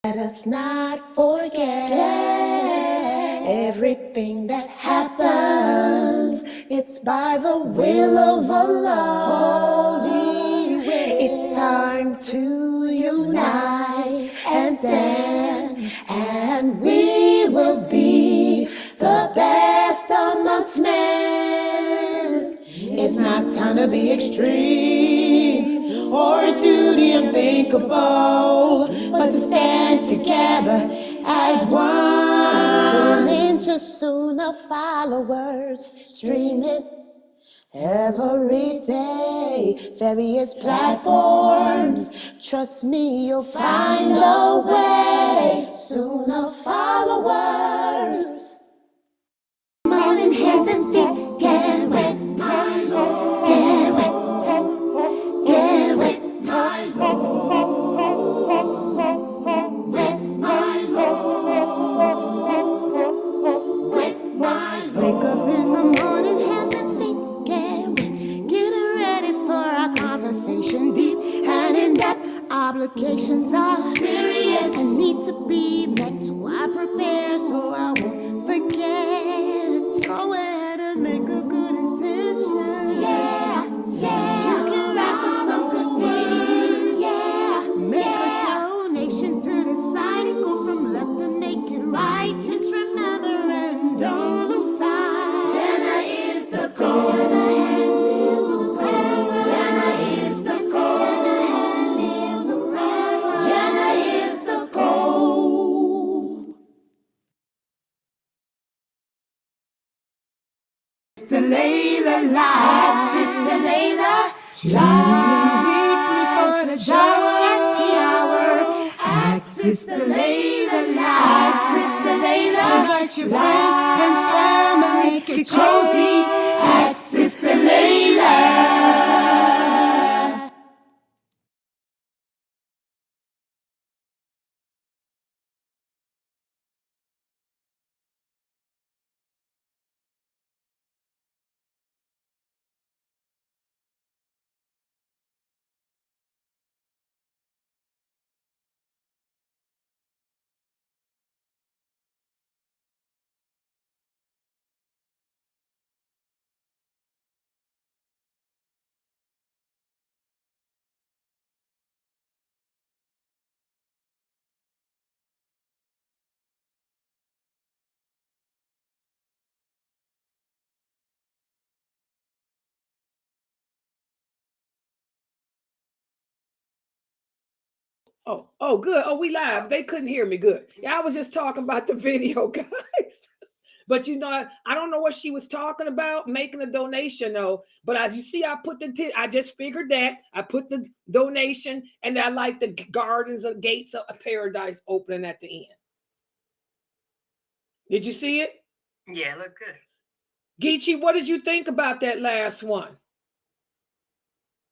Let us not forget everything that happens. It's by the will of Allah. Holy will. It's time to unite and stand, and we will be the best amongst men. It's not time to be extreme or do the unthinkable, but to stand together as one. Tune into Sunnah followers, stream it every day, various platforms. Trust me, you'll find a way. Sunnah followers. Morning hands and feet get wet, my Lord. Get wet, get wet, my Lord. Wet, my Lord. Wet, my Lord. Wake up in the morning, hands and feet get wet. Getting ready for our conversation, deep and in depth. Obligations are serious and need to be met, so I prepare so I won't forget. Go ahead and make a good intention. Yeah, yeah. You can wrap up some good things. Yeah, make a donation to the side and go from left to make it right. Just remember and don't lose sight. Jannah is the goal. Jannah is the goal. Jannah is the goal. Sister Layla live, Sister Layla live weekly for the shower at the hour. Ask Sister Layla live, Sister Layla. Invite your friends and family, get cozy. Ask Sister Layla. Oh, good. Oh, we live. They couldn't hear me. Good. Yeah, I was just talking about the video, guys. But you know, I don't know what she was talking about, making a donation though. But as you see, I put I just figured that. I put the donation, and I like the gardens of gates of paradise opening at the end. Did you see it? Yeah, look good. Geechee, what did you think about that last one?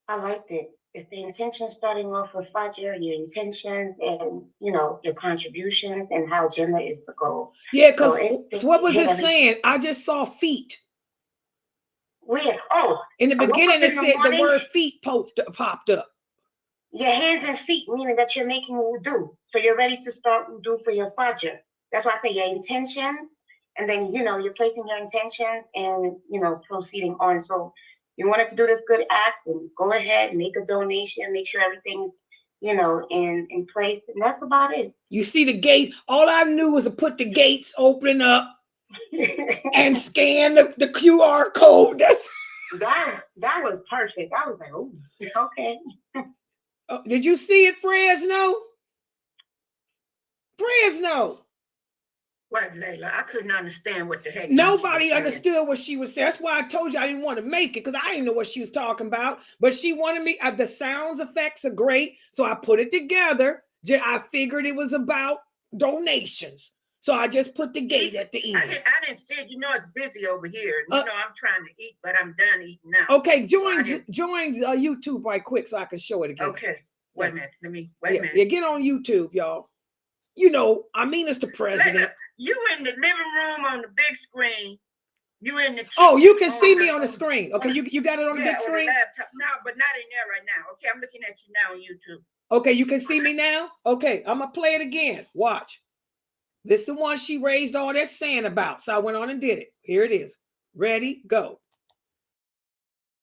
I liked it. It's the intention starting off with Fajr, your intentions and, you know, your contributions and how Jannah is the goal. Yeah, because what was it saying? I just saw feet. Weird. Oh. In the beginning, it said the word feet popped up. Your hands and feet, meaning that you're making wudu. So you're ready to start wudu for your Fajr. That's why I say your intentions. And then, you know, you're placing your intentions and, you know, proceeding on. So you wanted to do this good act and go ahead, make a donation, make sure everything's, you know, in place. And that's about it. You see the gate. All I knew was to put the gates opening up and scan the QR code. That was perfect. I was like, oh, okay. Did you see it, Fresno? Fresno. What, Layla? I couldn't understand what the heck. Nobody understood what she was saying. That's why I told you I didn't want to make it, because I didn't know what she was talking about. But she wanted me. The sounds effects are great, so I put it together. I figured it was about donations, so I just put the gate at the end. I didn't see it. You know, it's busy over here. You know, I'm trying to eat, but I'm done eating now. Okay, join YouTube right quick so I can show it again. Okay, wait a minute. Let me wait a minute. Yeah, get on YouTube, y'all. You know, I mean, it's the president. Layla, you in the living room on the big screen. You in the kitchen. Oh, you can see me on the screen. Okay, you got it on the big screen? The laptop. No, but not in there right now. Okay, I'm looking at you now on YouTube. Okay, you can see me now? Okay, I'm going to play it again. Watch. This is the one she raised all that sand about. So I went on and did it. Here it is. Ready, go.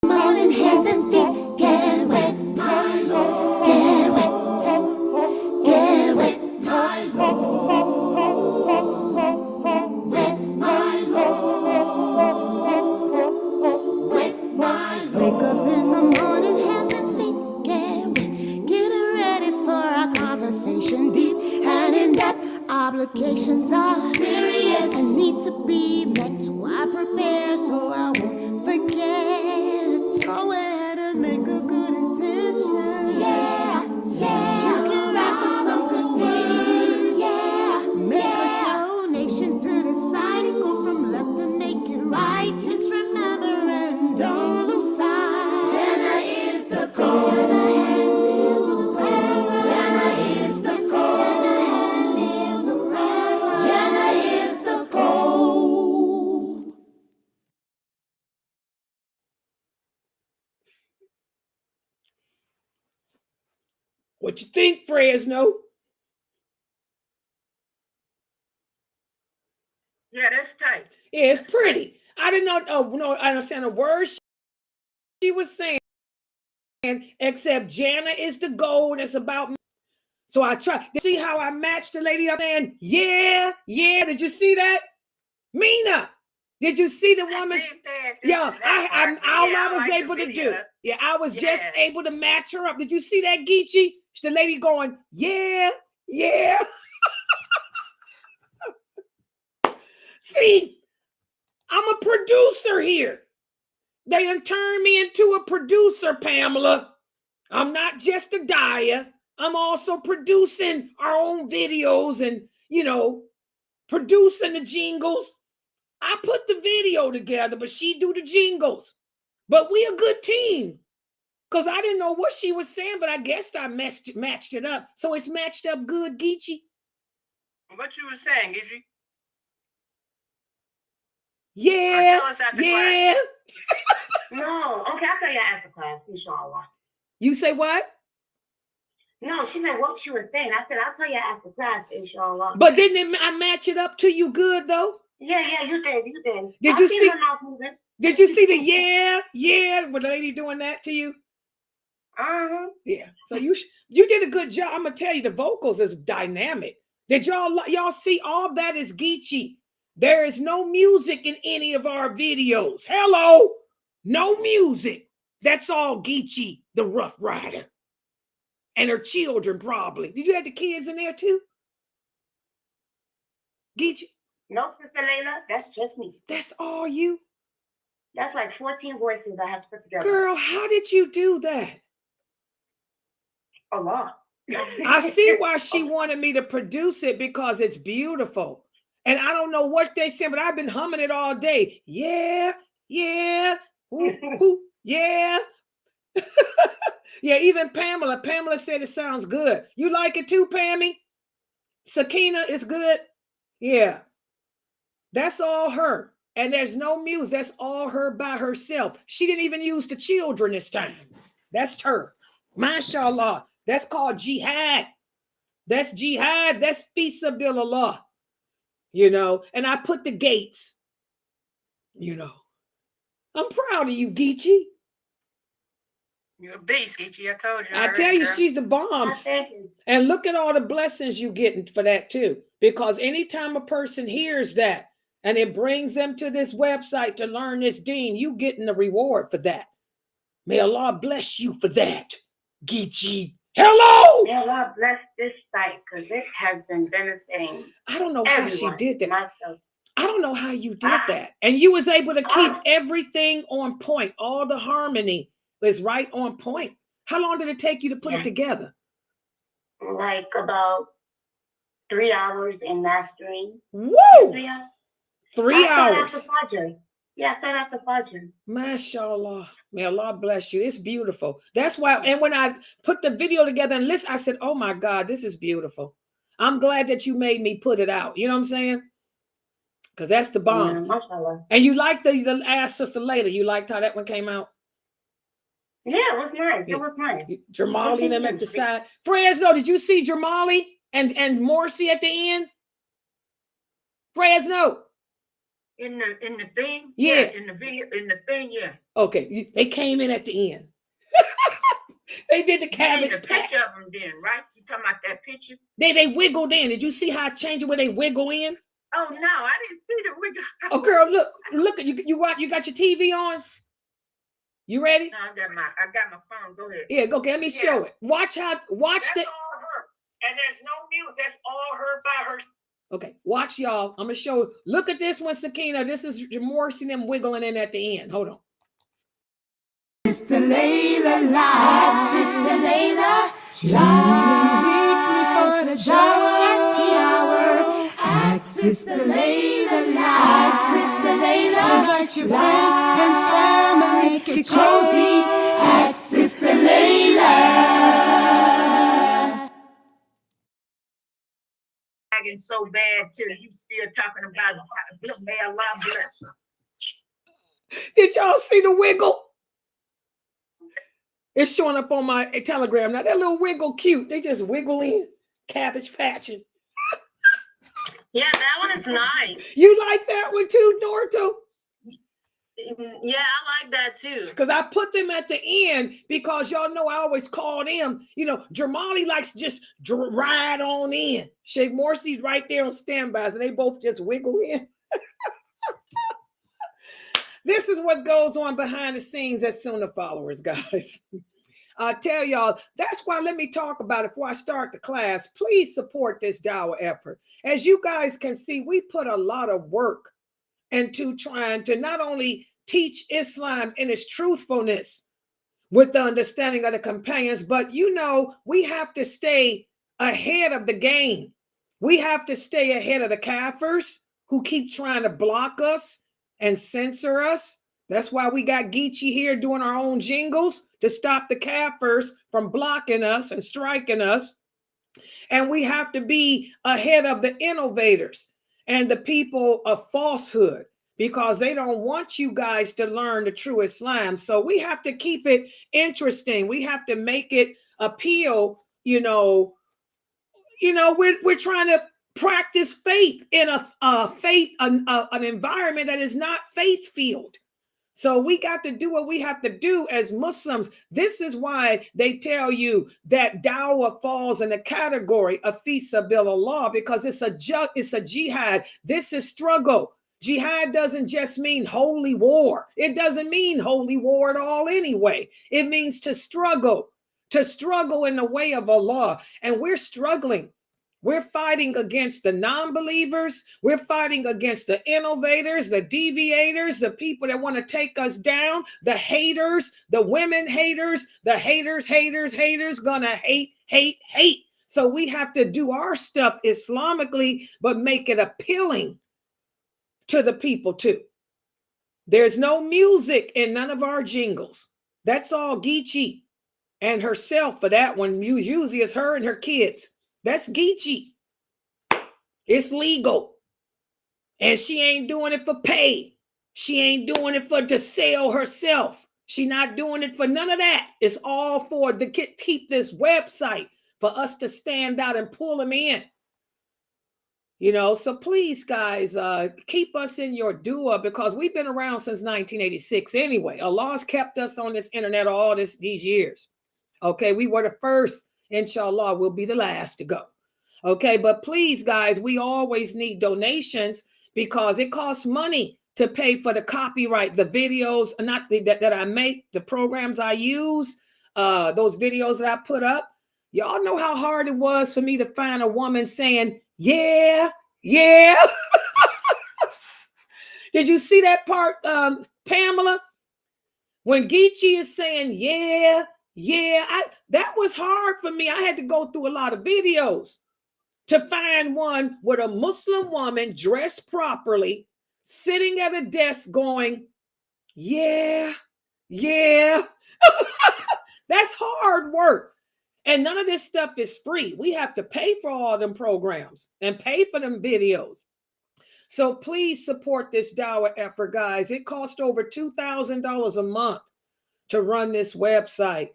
Morning hands and feet get wet, my Lord. Get wet, get wet, my Lord. Wet, my Lord. Wet, my Lord. Wake up in the morning, hands and feet get wet. Getting ready for our conversation, deep and in depth. Obligations are serious and need to be met. So I prepare so I won't forget. Go ahead and make a good intention. Yeah, yeah. You can wrap up some good things. Yeah, make a donation to the side and go from left to make it right. Just remember and don't lose sight. Jannah is the goal. Jannah is the goal. Jannah is the goal. What you think, Fresno? Yeah, that's tight. Yeah, it's pretty. I did not I understand a word she was saying, except Jannah is the goal and it's about me. So I tried. See how I matched the lady up saying, yeah, yeah. Did you see that? Mina, did you see the woman? Yeah, I was able to do. Yeah, I was just able to match her up. Did you see that, Geechee? The lady going, yeah, yeah. See, I'm a producer here. They done turned me into a producer, Pamela. I'm not just a dyer. I'm also producing our own videos and, producing the jingles. I put the video together, but she do the jingles. But we a good team. Because I didn't know what she was saying, but I guess I matched it up. So it's matched up good, Geechee. What you were saying, Geechee? Yeah. Tell us after yeah. class. No, okay, I'll tell you after class, inshallah. You say what? No, she said what she was saying. I said, I'll tell you after class, inshallah. But didn't I match it up to you good, though? Yeah, you did. Did you see her mouth moving? Did you see the yeah, with the lady doing that to you? Uh-huh. Yeah. So you did a good job. I'm gonna tell you, the vocals is dynamic. Did y'all see all that is Geechee? There is no music in any of our videos. Hello, no music. That's all Geechee, the Rough Rider, and her children probably. Did you have the kids in there too, Geechee? No, Sister Layla, that's just me. That's all you? That's like 14 voices I have to put together. Girl, how did you do that? A lot. I see why she wanted me to produce it, because it's beautiful. And I don't know what they said, but I've been humming it all day. Yeah, ooh, ooh, yeah. Yeah, even Pamela said it sounds good. You like it too, Pammy? Sakina is good. Yeah. That's all her. And there's no music. That's all her by herself. She didn't even use the children this time. That's her. MashaAllah. That's called jihad. That's jihad. That's fisabilillah. And I put the gates. I'm proud of you, Geechee. You're a beast, Geechee. I told you. I tell you, she's the bomb. And look at all the blessings you're getting for that too. Because anytime a person hears that and it brings them to this website to learn this deen, you getting the reward for that. May Allah bless you for that, Geechee. Hello. May Allah bless this site, because it has been benefiting. I don't know how she did that. Myself. I don't know how you did that. And you was able to keep everything on point. All the harmony is right on point. How long did it take you to put it together? Like about 3 hours in mastering. Woo! 3 hours. 3 hours. Yeah, I started after Fajr. MashaAllah. May Allah bless you. It's beautiful. That's why, and when I put the video together and listen, I said, oh my God, this is beautiful. I'm glad that you made me put it out. You know what I'm saying? Because that's the bomb. Yeah, mashallah. And you liked the Ask Sister Layla. You liked how that one came out? Yeah, it was nice. It was nice. Jamali and them at the side. Fresno, did you see Jamali and Morsi at the end? Fresno. In the thing? Yeah. In the video, in the thing, yeah. Okay, they came in at the end. They did the cabbage patch. Picture of them then, right? You talking about that picture? They wiggled in. Did you see how I changed it where they wiggle in? Oh no, I didn't see the wiggle. Oh girl, look at you. You got your TV on? You ready? No, I got my phone. Go ahead. Yeah, okay, let me show it. Watch That's all her. And there's no music. That's all her by her. Okay, watch y'all. I'm gonna show. Look at this one, Sakina. This is Morsi them wiggling in at the end. Hold on. Sister Layla live, Sister Layla live weekly for the show at the hour. Ask Sister Layla live, Sister Layla. Invite your friends and family, get cozy. Ask Sister Layla. So bad too. You still talking about may Allah bless her. Did y'all see the wiggle? It's showing up on my Telegram now. That little wiggle cute. They just wiggle in, cabbage patching. Yeah, that one is nice. You like that one too, Norto? Yeah, I like that too. Because I put them at the end because y'all know I always call them, Jamali likes to just ride on in. Sheikh Morsi's right there on standby, and they both just wiggle in. This is what goes on behind the scenes at Sunnahfollowers, guys. I tell y'all, that's why let me talk about it before I start the class. Please support this dawah effort. As you guys can see, we put a lot of work into trying to not only teach Islam in its truthfulness with the understanding of the companions, but we have to stay ahead of the game. We have to stay ahead of the kafirs who keep trying to block us and censor us. That's why we got Geechee here doing our own jingles to stop the kafirs from blocking us and striking us. And we have to be ahead of the innovators and the people of falsehood, because they don't want you guys to learn the true Islam. So we have to keep it interesting. We have to make it appeal. We're trying to practice faith in an environment that is not faith-filled. So we got to do what we have to do as Muslims. This is why they tell you that dawah falls in the category of fi sabilillah, because it's a jihad. This is struggle. Jihad doesn't just mean holy war. It doesn't mean holy war at all anyway. It means to struggle in the way of Allah. And we're struggling. We're fighting against the non-believers. We're fighting against the innovators, the deviators, the people that want to take us down, the haters, the women haters, the haters, gonna hate. So we have to do our stuff Islamically, but make it appealing to the people too. There's no music in none of our jingles. That's all Geechee and herself for that one. Usually it's her and her kids. That's Geechee. It's legal. And she ain't doing it for pay. She ain't doing it to sell herself. She not doing it for none of that. It's all for to keep this website, for us to stand out and pull them in. So please, guys, keep us in your dua, because we've been around since 1986 anyway. Allah's kept us on this internet all these years. Okay, we were the first. Inshallah, we'll be the last to go. Okay, but please, guys, we always need donations, because it costs money to pay for the copyright, the videos, that I make, the programs I use, those videos that I put up. Y'all know how hard it was for me to find a woman saying, yeah. Did you see that part, Pamela? When Geechee is saying, yeah, that was hard for me. I had to go through a lot of videos to find one with a Muslim woman dressed properly, sitting at a desk going, yeah. That's hard work. And none of this stuff is free. We have to pay for all them programs and pay for them videos. So please support this dawah effort, guys. It costs over $2,000 a month to run this website.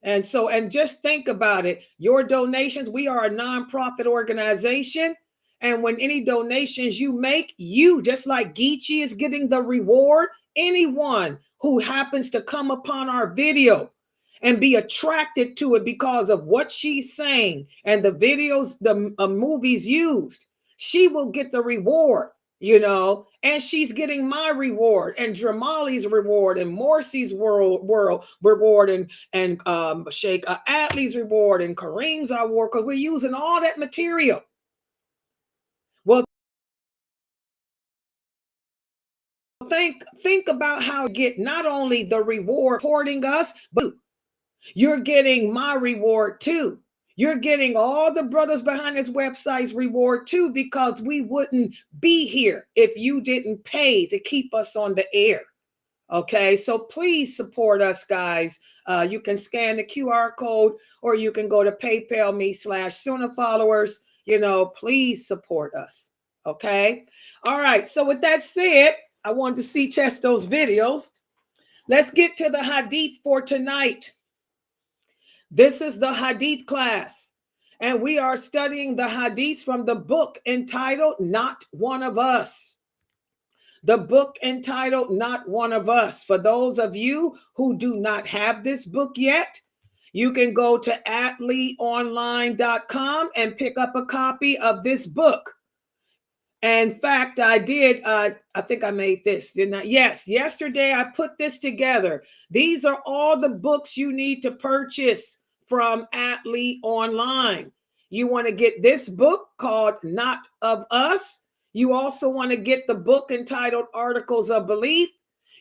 And so, and just think about it. Your donations, we are a nonprofit organization. And when any donations you make, you, just like Geechee is getting the reward, anyone who happens to come upon our video and be attracted to it because of what she's saying and the videos, the movies used, she will get the reward, you know, and she's getting my reward and Jamali's reward and Morsi's world reward and Sheikh Atli's reward and Kareem's reward, because we're using all that material. Well, think about how you get not only the reward supporting us, but you're getting my reward too. You're getting all the brothers behind this website's reward too, because we wouldn't be here if you didn't pay to keep us on the air. Okay, so please support us, guys. You can scan the QR code, or you can go to PayPal me/Sunnahfollowers. You know, please support us. Okay. All right. So with that said, I wanted to see Chesto's videos. Let's get to the Hadith for tonight. This is the Hadith class, and we are studying the Hadiths from the book entitled Not One of Us. The book entitled Not One of Us. For those of you who do not have this book yet, you can go to atleonline.com and pick up a copy of this book. In fact, I did. I think I made this, didn't I? Yes. Yesterday, I put this together. These are all the books you need to purchase from Atlee Online. You want to get this book called Not of Us. You also want to get the book entitled Articles of Belief.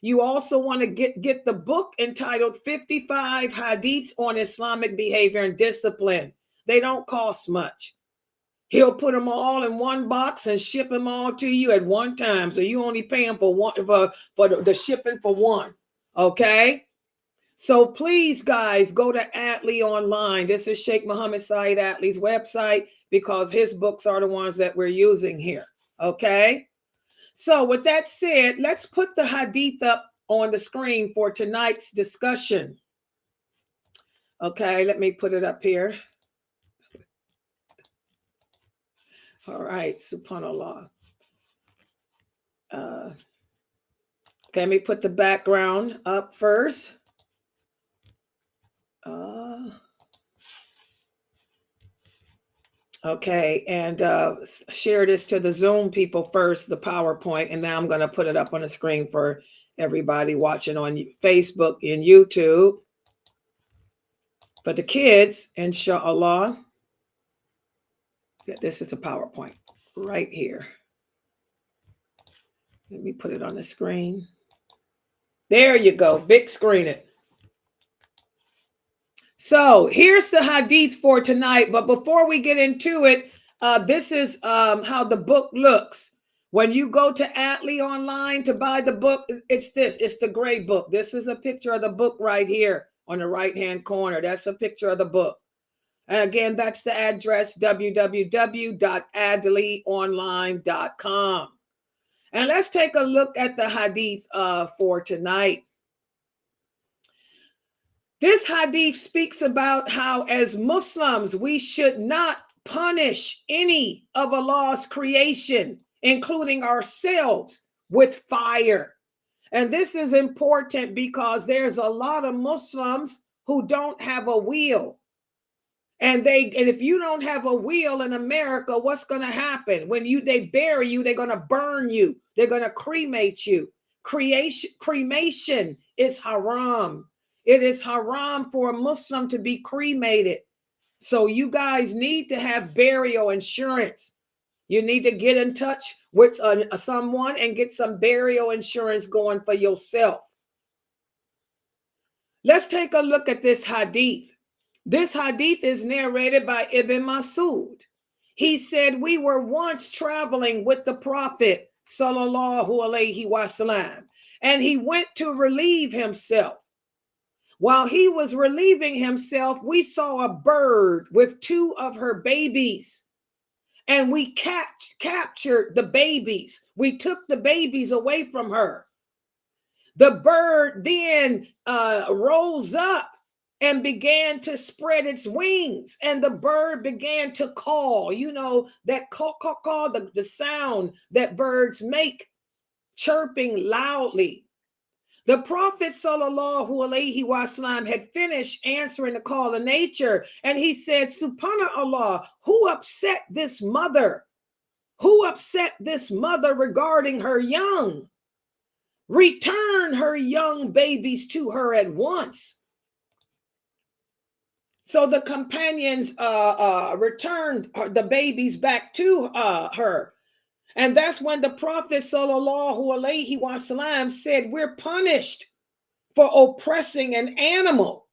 You also want to get the book entitled 55 Hadiths on Islamic Behavior and Discipline. They don't cost much. He'll put them all in one box and ship them all to you at one time. So you only pay him for one, for the shipping for one. Okay. So please, guys, go to Atlee Online. This is Sheikh Muhammad Saeed Atlee's website, because his books are the ones that we're using here. Okay. So with that said, let's put the Hadith up on the screen for tonight's discussion. Okay. Let me put it up here. All right, subhanallah. Okay, let me put the background up first. Okay, and share this to the Zoom people first, the PowerPoint, and now I'm going to put it up on the screen for everybody watching on Facebook and YouTube. For the kids, inshallah. This is the PowerPoint right here. Let me put it on the screen. There you go. Big screen it. So here's the Hadith for tonight. But before we get into it, this is how the book looks. When you go to Atlee Online to buy the book, it's this. It's the gray book. This is a picture of the book right here on the right-hand corner. That's a picture of the book. And again, that's the address, www.atleeonline.com. And let's take a look at the Hadith for tonight. This Hadith speaks about how, as Muslims, we should not punish any of Allah's creation, including ourselves, with fire. And this is important because there's a lot of Muslims who don't have a will. And if you don't have a will in America, what's going to happen? When they bury you, they're going to burn you. They're going to cremate you. Cremation is haram. It is haram for a Muslim to be cremated. So you guys need to have burial insurance. You need to get in touch with someone and get some burial insurance going for yourself. Let's take a look at this Hadith. This Hadith is narrated by Ibn Masud. He said, we were once traveling with the Prophet, sallallahu alaihi wasallam, and he went to relieve himself. While he was relieving himself, we saw a bird with two of her babies, and we captured the babies. We took the babies away from her. The bird then rose up and began to spread its wings, and the bird began to call. You know, that call, the sound that birds make, chirping loudly. The Prophet sallallahu alaihi wasallam had finished answering the call of nature, and he said, Subhanallah, who upset this mother? Who upset this mother regarding her young? Return her young babies to her at once. So the companions returned the babies back to her. And that's when the Prophet sallallahu alaihi wasallam said, we're punished for oppressing an animal.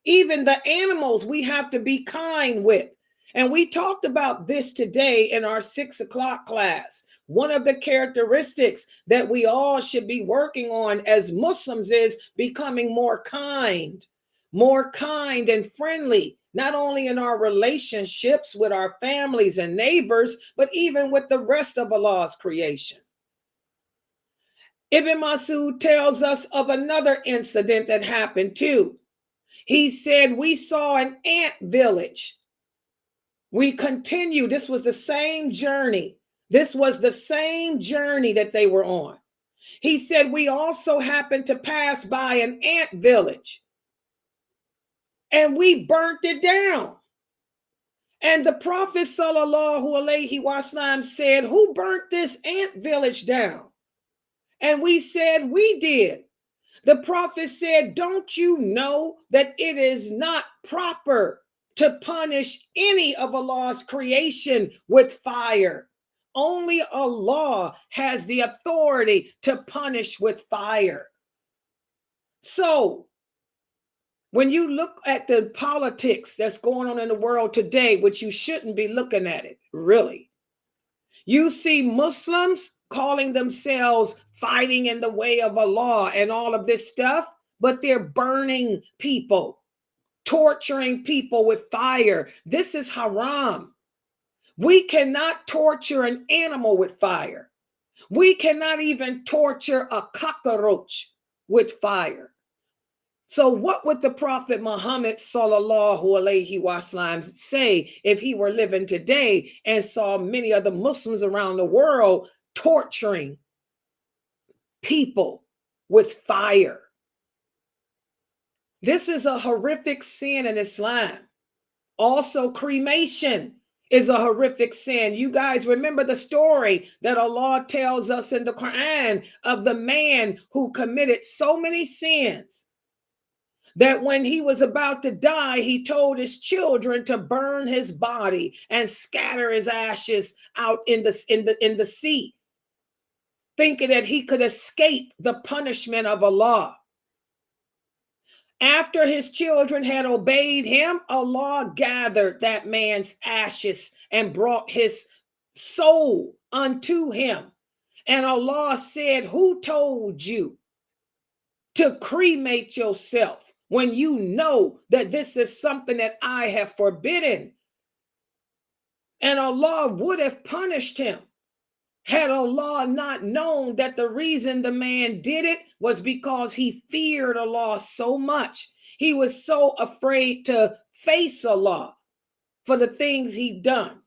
Even the animals we have to be kind with. And we talked about this today in our 6 o'clock class. One of the characteristics that we all should be working on as Muslims is becoming more kind and friendly, not only in our relationships with our families and neighbors, but even with the rest of Allah's creation. Ibn Masud tells us of another incident that happened too. He said, we saw an ant village. We continue. This was the same journey. This was the same journey that they were on. He said, we also happened to pass by an ant village, and we burnt it down. And the Prophet sallallahu alaihi wasallam said, who burnt this ant village down? And we said, we did. The Prophet said, don't you know that it is not proper to punish any of Allah's creation with fire? Only Allah has the authority to punish with fire. So when you look at the politics that's going on in the world today, which you shouldn't be looking at it, really, you see Muslims calling themselves fighting in the way of Allah and all of this stuff, but they're burning people, torturing people with fire. This is haram. We cannot torture an animal with fire. We cannot even torture a cockroach with fire. So what would the Prophet Muhammad sallallahu alaihi wasallam say if he were living today and saw many of the Muslims around the world torturing people with fire? This is a horrific sin in Islam. Also, cremation is a horrific sin. You guys remember the story that Allah tells us in the Quran of the man who committed so many sins that when he was about to die, he told his children to burn his body and scatter his ashes out in the sea, thinking that he could escape the punishment of Allah. After his children had obeyed him, Allah gathered that man's ashes and brought his soul unto him. And Allah said, who told you to cremate yourself when you know that this is something that I have forbidden? And Allah would have punished him had Allah not known that the reason the man did it was because he feared Allah so much. He was so afraid to face Allah for the things he'd done.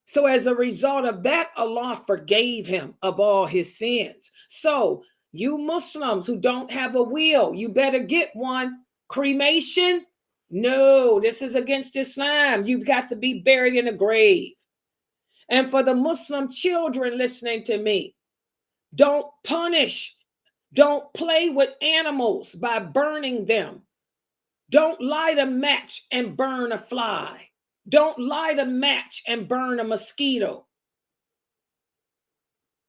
So as a result of that, Allah forgave him of all his sins. So you Muslims who don't have a will, you better get one. Cremation? No, this is against Islam. You've got to be buried in a grave. And for the Muslim children listening to me, don't punish, don't play with animals by burning them. Don't light a match and burn a fly. Don't light a match and burn a mosquito.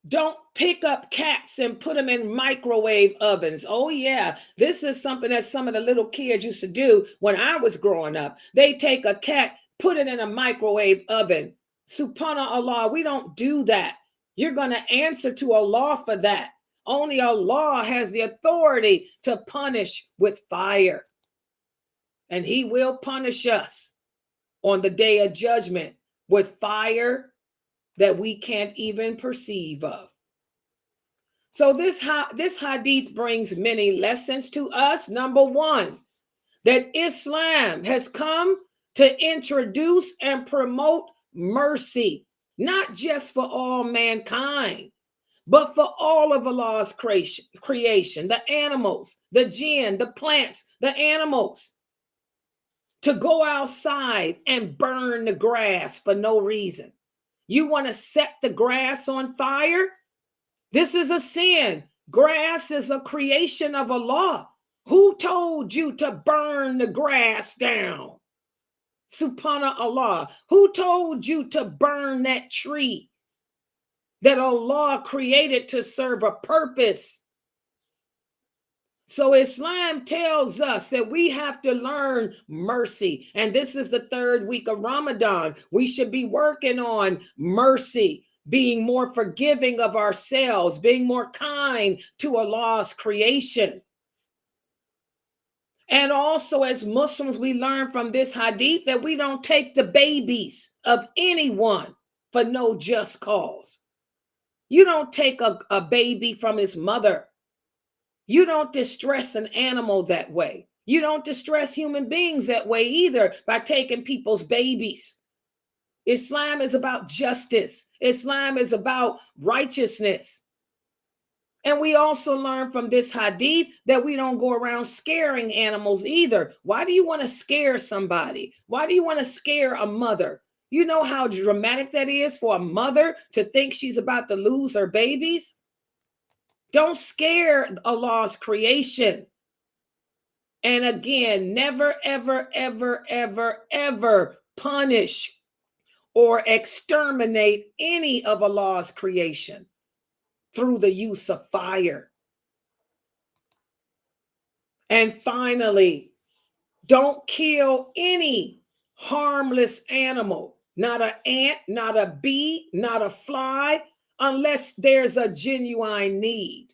Don't pick up cats and put them in microwave ovens. Oh yeah, this is something that some of the little kids used to do when I was growing up. They take a cat, put it in a microwave oven. Subhanallah, we don't do that. You're going to answer to Allah for that. Only Allah has the authority to punish with fire. And he will punish us on the day of judgment with fire that we can't even perceive of. So this hadith brings many lessons to us. Number one, that Islam has come to introduce and promote mercy, not just for all mankind, but for all of Allah's creation, the animals, the jinn, the plants, the animals, to go outside and burn the grass for no reason. You want to set the grass on fire? This is a sin. Grass is a creation of Allah. Who told you to burn the grass down? Subhanallah. Who told you to burn that tree that Allah created to serve a purpose? So Islam tells us that we have to learn mercy. And this is the third week of Ramadan. We should be working on mercy, being more forgiving of ourselves, being more kind to Allah's creation. And also, as Muslims, we learn from this hadith that we don't take the babies of anyone for no just cause. You don't take a baby from his mother. You don't distress an animal that way. You don't distress human beings that way either by taking people's babies. Islam is about justice. Islam is about righteousness. And we also learn from this hadith that we don't go around scaring animals either. Why do you want to scare somebody? Why do you want to scare a mother? You know how dramatic that is for a mother to think she's about to lose her babies? Don't scare Allah's creation. And again, never, ever, ever, ever, ever punish or exterminate any of Allah's creation through the use of fire. And finally, don't kill any harmless animal, not an ant, not a bee, not a fly, unless there's a genuine need.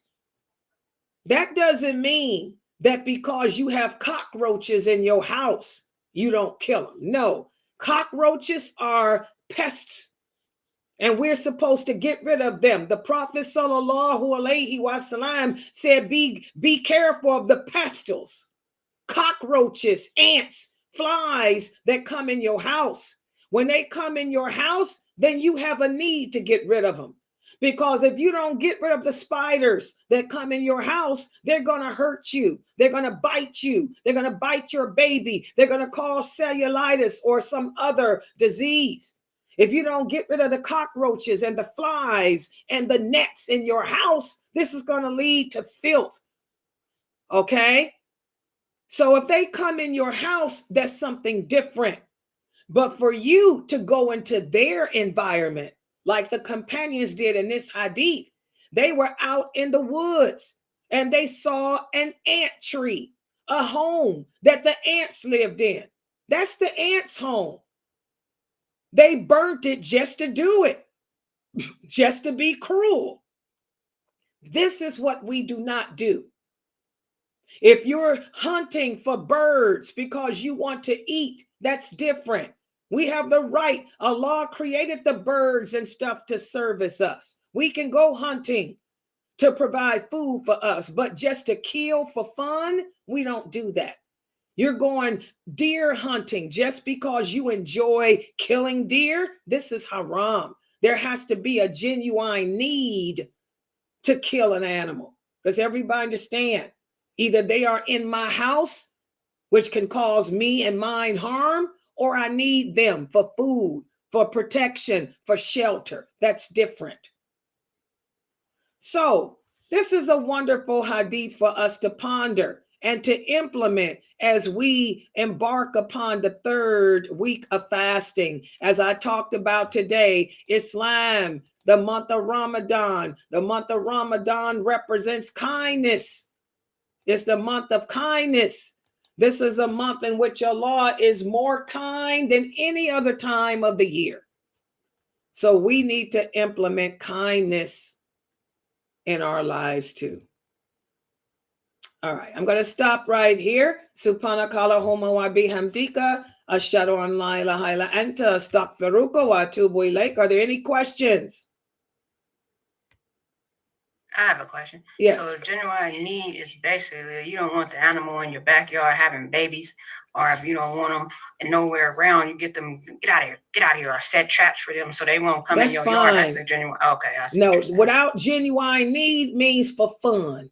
That doesn't mean that because you have cockroaches in your house, you don't kill them. No, cockroaches are pests, and we're supposed to get rid of them. The Prophet ﷺ said, be careful of the pestles, cockroaches, ants, flies that come in your house. When they come in your house, then you have a need to get rid of them. Because if you don't get rid of the spiders that come in your house, they're going to hurt you. They're going to bite you. They're going to bite your baby. They're going to cause cellulitis or some other disease. If you don't get rid of the cockroaches and the flies and the nets in your house, this is going to lead to filth. Okay? So if they come in your house, that's something different. But for you to go into their environment, like the companions did in this hadith, they were out in the woods and they saw an ant tree, a home that the ants lived in. That's the ants' home. They burnt it just to do it, just to be cruel. This is what we do not do. If you're hunting for birds because you want to eat, that's different. We have the right. Allah created the birds and stuff to service us. We can go hunting to provide food for us, but just to kill for fun, we don't do that. You're going deer hunting just because you enjoy killing deer. This is haram. There has to be a genuine need to kill an animal. Does everybody understand? Either they are in my house, which can cause me and mine harm, or I need them for food, for protection, for shelter. That's different. So this is a wonderful hadith for us to ponder and to implement as we embark upon the third week of fasting. As I talked about today, Islam, the month of Ramadan. The month of Ramadan represents kindness. It's the month of kindness. This is a month in which Allah is more kind than any other time of the year. So we need to implement kindness in our lives too. All right, I'm going to stop right here. Subhanakallahumma wa bihamdika, ashhadu an la ilaha illa anta, astaghfiruka wa atubu ilaik. Are there any questions? I have a question. Yes. So genuine need is basically you don't want the animal in your backyard having babies, or if you don't want them and nowhere around, you get them, get out of here, or set traps for them so they won't come in your yard. That's a genuine. Okay, I see. No, without genuine need means for fun,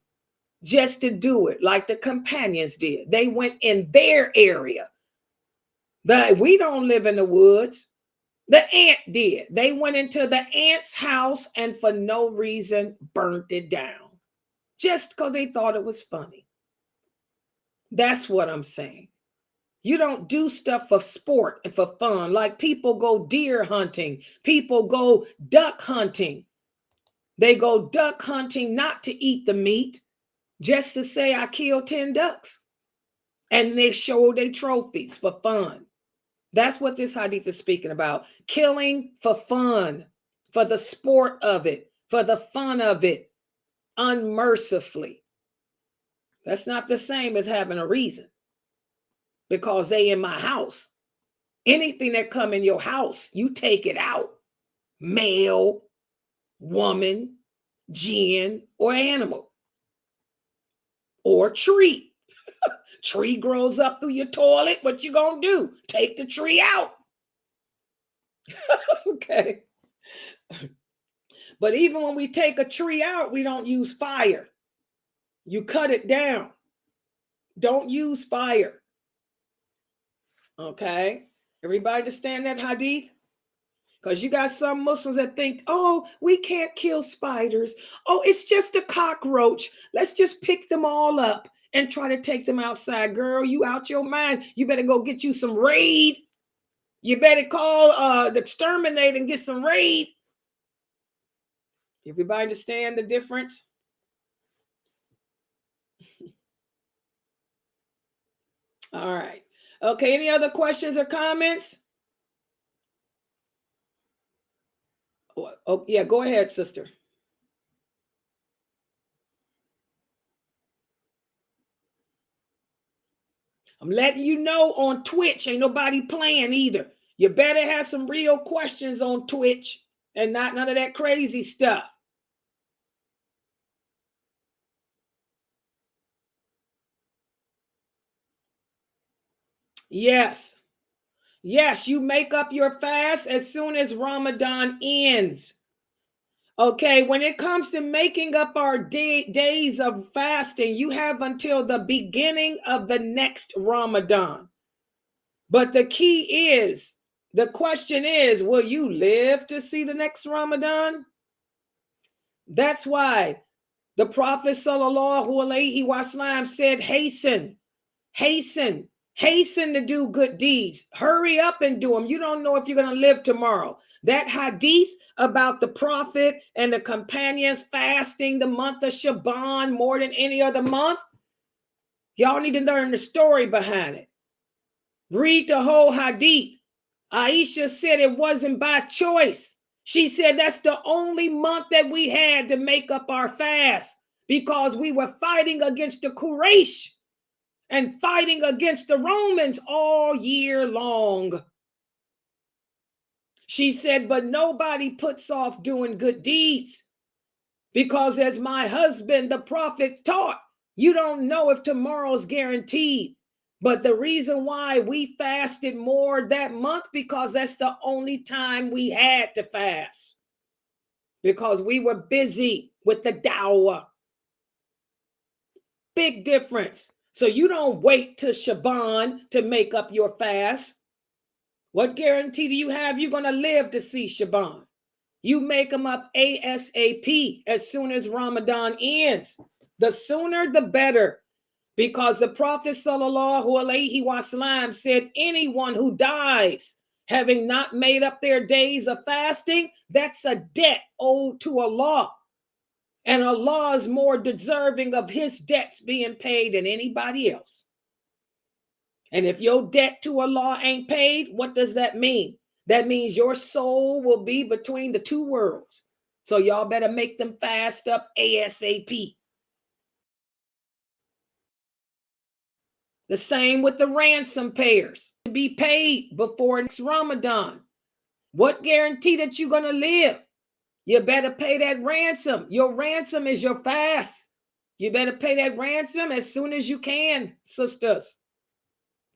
just to do it like the companions did. They went in their area. We don't live in the woods. The ant did. They went into the ant's house and for no reason burnt it down. Just because they thought it was funny. That's what I'm saying. You don't do stuff for sport and for fun. Like people go deer hunting. People go duck hunting. They go duck hunting not to eat the meat, just to say I killed 10 ducks. And they show their trophies for fun. That's what this hadith is speaking about. Killing for fun, for the sport of it, for the fun of it, unmercifully. That's not the same as having a reason. Because they in my house. Anything that come in your house, you take it out. Male, woman, jinn, or animal. Or tree. Tree grows up through your toilet. What you gonna do? Take the tree out. Okay. But even when we take a tree out, we don't use fire. You cut it down. Don't use fire. Okay. Everybody understand that hadith? Because you got some Muslims that think, oh, we can't kill spiders. Oh, it's just a cockroach. Let's just pick them all up and try to take them outside. Girl, you out your mind. You better go get you some Raid. You better call the exterminator and get some Raid. Everybody understand the difference? All right. Okay, any other questions or comments? Oh, yeah, go ahead, sister. I'm letting you know on Twitch, ain't nobody playing either. You better have some real questions on Twitch and not none of that crazy stuff. Yes. Yes, you make up your fast as soon as Ramadan ends. Okay, when it comes to making up our days of fasting, you have until the beginning of the next Ramadan. But the key is, the question is, will you live to see the next Ramadan? That's why the Prophet sallallahu alaihi wasallam said, hasten, hasten, hasten to do good deeds. Hurry up and do them. You don't know if you're going to live tomorrow. That hadith about the Prophet and the companions fasting the month of Shaban more than any other month, y'all need to learn the story behind it. Read the whole hadith. Aisha said it wasn't by choice. She said that's the only month that we had to make up our fast because we were fighting against the Quraysh and fighting against the Romans all year long. She said, but nobody puts off doing good deeds because as my husband, the Prophet, taught, you don't know if tomorrow's guaranteed. But the reason why we fasted more that month, because that's the only time we had to fast. Because we were busy with the dawah. Big difference. So you don't wait till Shaban to make up your fast. What guarantee do you have you're going to live to see Shaban? You make them up ASAP as soon as Ramadan ends. The sooner, the better. Because the Prophet sallallahu alaihi wasallam said anyone who dies having not made up their days of fasting, that's a debt owed to Allah. And Allah is more deserving of his debts being paid than anybody else. And if your debt to Allah ain't paid, what does that mean? That means your soul will be between the two worlds. So y'all better make them fast up ASAP. The same with the ransom payers. To be paid before next Ramadan. What guarantee that you're going to live? You better pay that ransom. Your ransom is your fast. You better pay that ransom as soon as you can, sisters.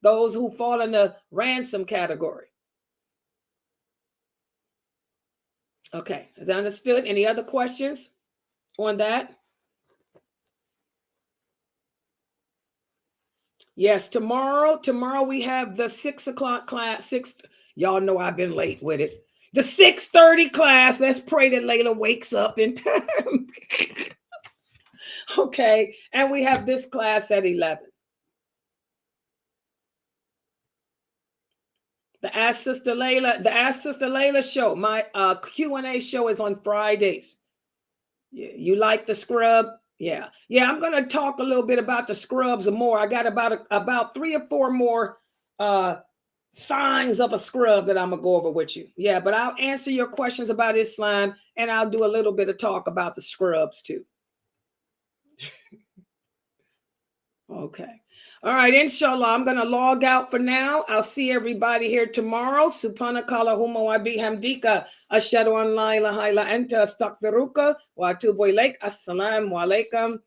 Those who fall in the ransom category. Okay, is that understood? Any other questions on that? Yes, tomorrow we have the 6 o'clock class. Y'all know I've been late with it. The 6:30 class. Let's pray that Layla wakes up in time. Okay, and we have this class at 11. The Ask Sister Layla show. My Q&A show is on Fridays. You like the scrub? Yeah. I'm going to talk a little bit about the scrubs and more. I got about 3 or 4 more signs of a scrub that I'm going to go over with you. Yeah, but I'll answer your questions about Islam, and I'll do a little bit of talk about the scrubs too. Okay. All right, inshallah, I'm going to log out for now. I'll see everybody here tomorrow. Subhanakallahumma wa bihamdika ashhadu an la ilaha illa anta astaghfiruka wa atubu ilaik. Assalamu alaikum